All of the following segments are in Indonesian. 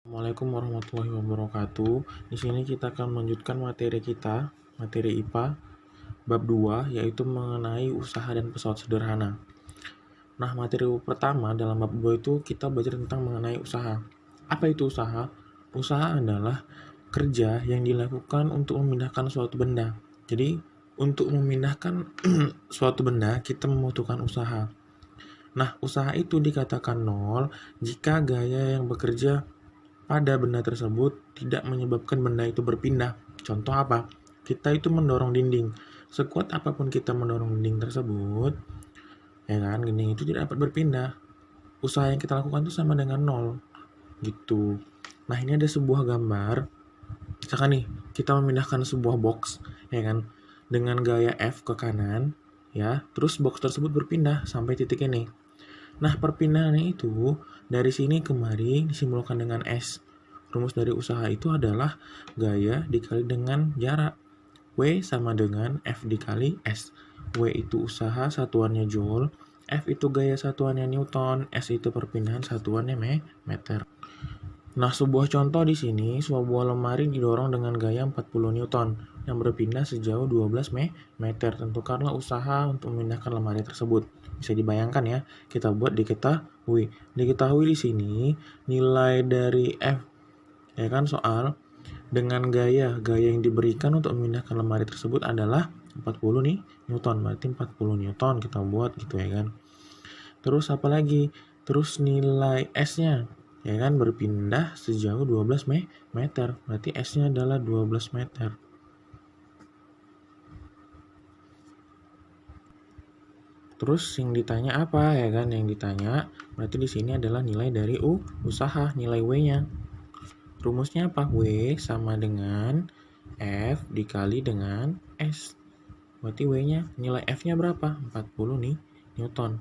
Assalamualaikum warahmatullahi wabarakatuh. Di sini kita akan melanjutkan materi kita, materi IPA bab 2, yaitu mengenai usaha dan pesawat sederhana. Nah, materi pertama dalam bab 2 itu kita belajar tentang mengenai usaha. Apa itu usaha? Usaha adalah kerja yang dilakukan untuk memindahkan suatu benda. Jadi, untuk memindahkan suatu benda, kita membutuhkan usaha. Nah, usaha itu dikatakan nol jika gaya yang bekerja pada benda tersebut tidak menyebabkan benda itu berpindah. Contoh apa? Kita itu mendorong dinding. Sekuat apapun kita mendorong dinding tersebut, ya kan, dinding itu tidak dapat berpindah. Usaha yang kita lakukan itu sama dengan nol. Gitu. Nah, ini ada sebuah gambar. Misalkan nih, kita memindahkan sebuah box, ya kan, dengan gaya F ke kanan, ya. Terus box tersebut berpindah sampai titik ini. Nah, perpindahannya itu dari sini kemari disimbolkan dengan S. Rumus dari usaha itu adalah gaya dikali dengan jarak. W sama dengan F dikali S. W itu usaha, satuannya joule. F itu gaya, satuannya Newton. S itu perpindahan, satuannya meter. Nah, sebuah contoh di sini, sebuah lemari didorong dengan gaya 40 Newton yang berpindah sejauh 12 meter. Tentukanlah usaha untuk memindahkan lemari tersebut. Bisa dibayangkan ya, kita buat diketahui. Diketahui di sini nilai dari F, ya kan, soal dengan gaya yang diberikan untuk memindahkan lemari tersebut adalah 40 nih Newton. Berarti 40 Newton kita buat gitu ya kan. Terus apa lagi? Terus nilai S-nya, ya kan, berpindah sejauh 12 meter. Berarti S-nya adalah 12 meter. Terus yang ditanya apa, ya kan? Yang ditanya berarti di sini adalah nilai dari usaha, nilai W-nya. Rumusnya apa? W sama dengan F dikali dengan S. Berarti W-nya, nilai F-nya berapa? 40 nih Newton.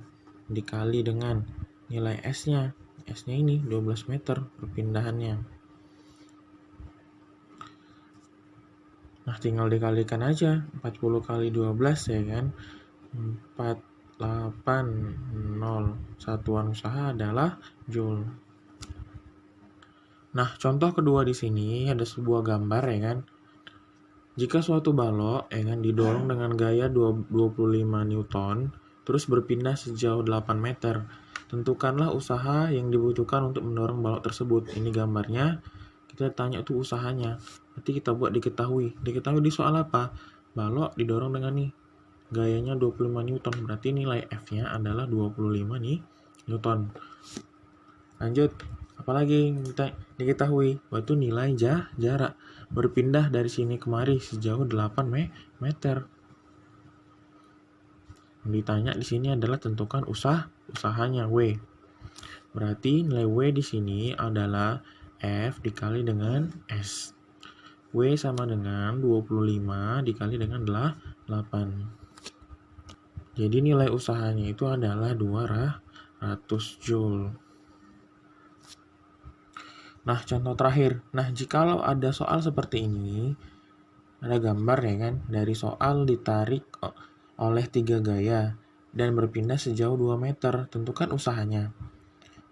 Dikali dengan nilai S-nya. S-nya ini 12 meter perpindahannya. Nah, tinggal dikalikan aja. 40 kali 12 ya kan. 480. Satuan usaha adalah joule. Nah, contoh kedua di sini ada sebuah gambar ya kan. Jika suatu balok ya kan didorong dengan gaya 25 Newton, terus berpindah sejauh 8 meter, tentukanlah usaha yang dibutuhkan untuk mendorong balok tersebut. Ini gambarnya, kita tanya tuh usahanya. Nanti kita buat diketahui. Diketahui di soal apa? Balok didorong dengan nih gayanya 25 Newton, berarti nilai F-nya adalah 25 nih Newton. Lanjut, apalagi kita diketahui waktu nilai jarak berpindah dari sini kemari sejauh 8 meter. Yang ditanya di sini adalah tentukan usahanya W. Berarti nilai W di sini adalah F dikali dengan S. W sama dengan 25 dikali dengan 8. Jadi nilai usahanya itu adalah 200 joule. Nah, contoh terakhir. Nah, jikalau ada soal seperti ini, ada gambar ya kan, dari soal ditarik oleh 3 gaya dan berpindah sejauh 2 meter. Tentukan usahanya.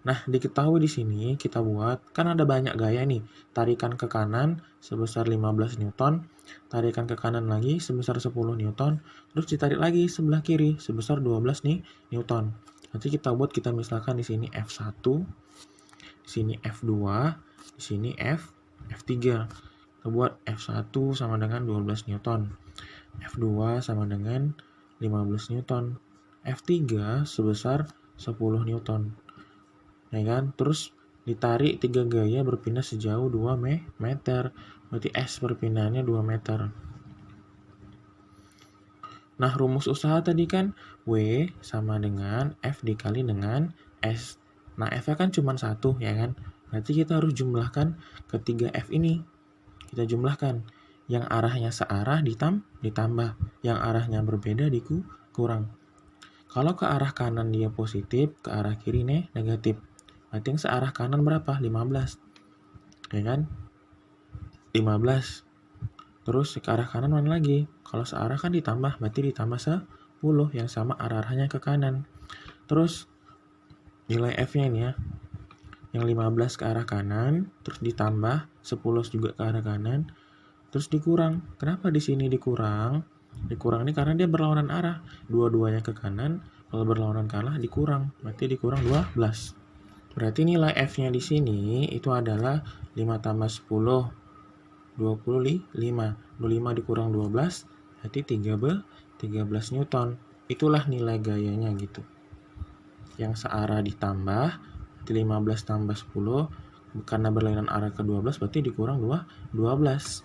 Nah, diketahui di sini kita buat, kan ada banyak gaya nih. Tarikan ke kanan sebesar 15 Newton, tarikan ke kanan lagi sebesar 10 Newton, terus ditarik lagi sebelah kiri sebesar 12 nih Newton. Nanti kita buat, kita misalkan di sini F1, di sini F2, di sini F3. Kita buat F1 sama dengan 12 Newton. F2 sama dengan 15 Newton. F3 sebesar 10 Newton. Ya kan? Terus ditarik 3 gaya berpindah sejauh 2 meter. Berarti S perpindahannya 2 meter. Nah, rumus usaha tadi kan W sama dengan F dikali dengan S. Nah, F-nya kan cuma 1 ya kan? Berarti kita harus jumlahkan ketiga F ini. Kita jumlahkan. Yang arahnya searah ditambah. Yang arahnya berbeda dikurang. Kalau ke arah kanan dia positif, ke arah kiri negatif. Berarti yang searah kanan berapa? 15. Ya kan? 15. Terus ke arah kanan mana lagi? Kalau searah kan ditambah, berarti ditambah 10 yang sama arahnya ke kanan. Terus nilai F-nya ini ya. yang 15 ke arah kanan, terus ditambah 10 juga ke arah kanan, terus dikurang. Kenapa di sini dikurang? Dikurang ini karena dia berlawanan arah. Dua-duanya ke kanan, kalau berlawanan kalah dikurang. Berarti dikurang 12. Berarti nilai F-nya di sini itu adalah 5 tambah 10, 25. 25 dikurang 12, berarti 13 Newton. Itulah nilai gayanya gitu. Yang searah ditambah, 15 tambah 10, karena berlainan arah ke 12, berarti dikurang 12.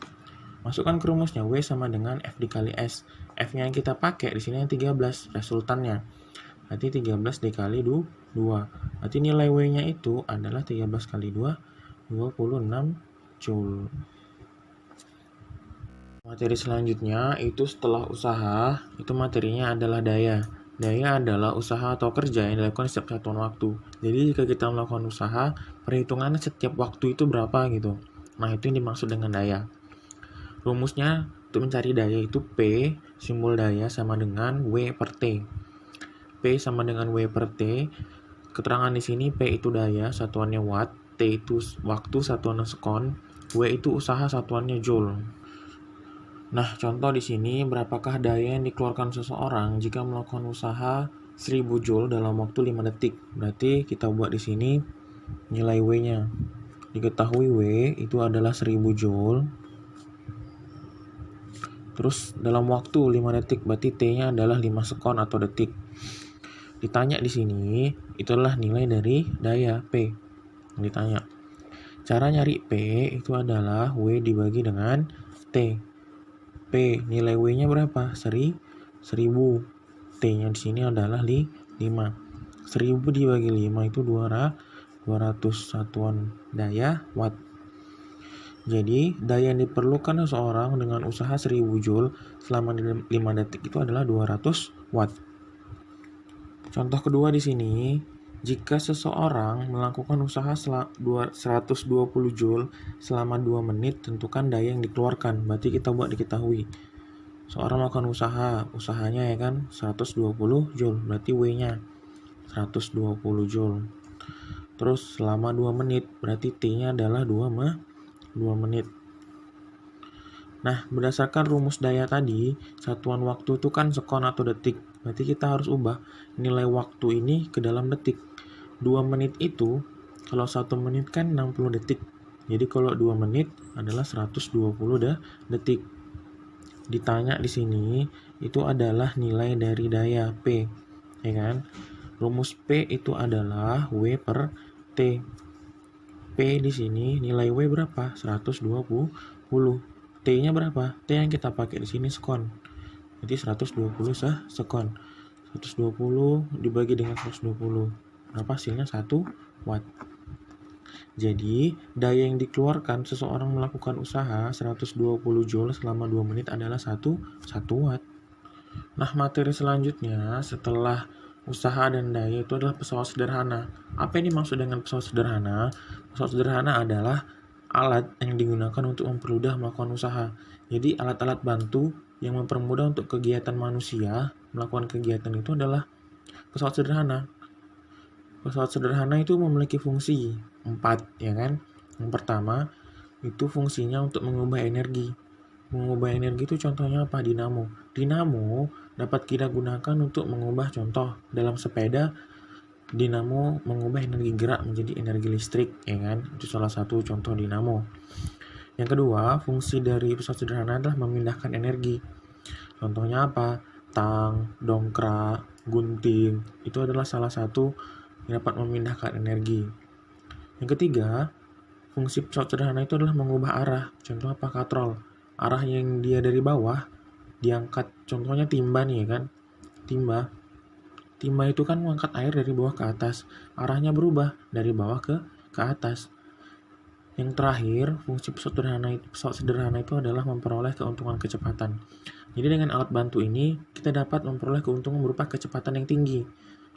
Masukkan ke rumusnya, W sama dengan F dikali S. F-nya yang kita pakai di sini yang 13, resultannya. Berarti 13 dikali 2. Berarti nilai W-nya itu adalah 13 kali 2, 26 Joule. Materi selanjutnya itu setelah usaha, itu materinya adalah daya. Daya adalah usaha atau kerja yang dilakukan setiap satuan waktu. Jadi jika kita melakukan usaha, perhitungannya setiap waktu itu berapa gitu. Nah, itu yang dimaksud dengan daya. Rumusnya untuk mencari daya itu P, simbol daya sama dengan W per T. P sama dengan W per T. Keterangan di sini P itu daya, satuannya watt, T itu waktu, satuannya sekon, W itu usaha, satuannya joule. Nah, contoh di sini berapakah daya yang dikeluarkan seseorang jika melakukan usaha 1000 joule dalam waktu 5 detik. Berarti kita buat di sini nilai W-nya. Diketahui W itu adalah 1000 joule. Terus dalam waktu 5 detik, berarti T-nya adalah 5 sekon atau detik. Ditanya di sini, itulah nilai dari daya P. Ditanya. Cara nyari P itu adalah W dibagi dengan T. P, nilai W-nya berapa? 1000. T-nya di sini adalah 5. 1000 dibagi 5 itu 200 satuan daya watt. Jadi, daya yang diperlukan seseorang dengan usaha 1000 joule selama 5 detik itu adalah 200 watt. Contoh kedua di sini, jika seseorang melakukan usaha 120 joule selama 2 menit, tentukan daya yang dikeluarkan. Berarti kita buat diketahui. Seorang melakukan usahanya ya kan 120 joule, berarti W-nya 120 joule. Terus selama 2 menit, berarti T-nya adalah 2 menit. Nah, berdasarkan rumus daya tadi, satuan waktu itu kan sekon atau detik. Berarti kita harus ubah nilai waktu ini ke dalam detik. 2 menit itu, kalau 1 menit kan 60 detik. Jadi kalau 2 menit adalah 120 detik. Ditanya di sini, itu adalah nilai dari daya P. Ya kan? Rumus P itu adalah W per T. P di sini nilai W berapa? 120. T-nya berapa? T yang kita pakai di sini sekon. Jadi 120 sekon. 120 dibagi dengan 120. Berapa hasilnya? 1 watt. Jadi, daya yang dikeluarkan seseorang melakukan usaha 120 joule selama 2 menit adalah 1 watt. Nah, materi selanjutnya setelah usaha dan daya itu adalah pesawat sederhana. Apa yang dimaksud dengan pesawat sederhana? Pesawat sederhana adalah alat yang digunakan untuk mempermudah melakukan usaha. Jadi, alat-alat bantu yang mempermudah untuk kegiatan manusia melakukan kegiatan itu adalah pesawat sederhana. Pesawat sederhana itu memiliki fungsi 4, ya kan? Yang pertama, itu fungsinya untuk mengubah energi. Mengubah energi itu contohnya apa? Dinamo. Dinamo dapat kita gunakan untuk mengubah, contoh dalam sepeda, dinamo mengubah energi gerak menjadi energi listrik, ya kan? Itu salah satu contoh dinamo. Yang kedua, fungsi dari pesawat sederhana adalah memindahkan energi. Contohnya apa? Tang, dongkrak, gunting. Itu adalah salah satu yang dapat memindahkan energi. Yang ketiga, fungsi pesawat sederhana itu adalah mengubah arah. Contoh apa? Katrol. Arah yang dia dari bawah diangkat. Contohnya timba nih kan. Timba itu kan mengangkat air dari bawah ke atas. Arahnya berubah dari bawah ke atas. Yang terakhir, fungsi pesawat sederhana itu adalah memperoleh keuntungan kecepatan. Jadi dengan alat bantu ini, kita dapat memperoleh keuntungan berupa kecepatan yang tinggi.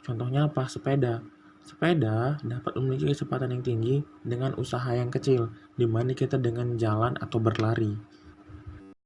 Contohnya apa? Sepeda. Sepeda dapat memiliki kecepatan yang tinggi dengan usaha yang kecil, dibanding kita dengan jalan atau berlari.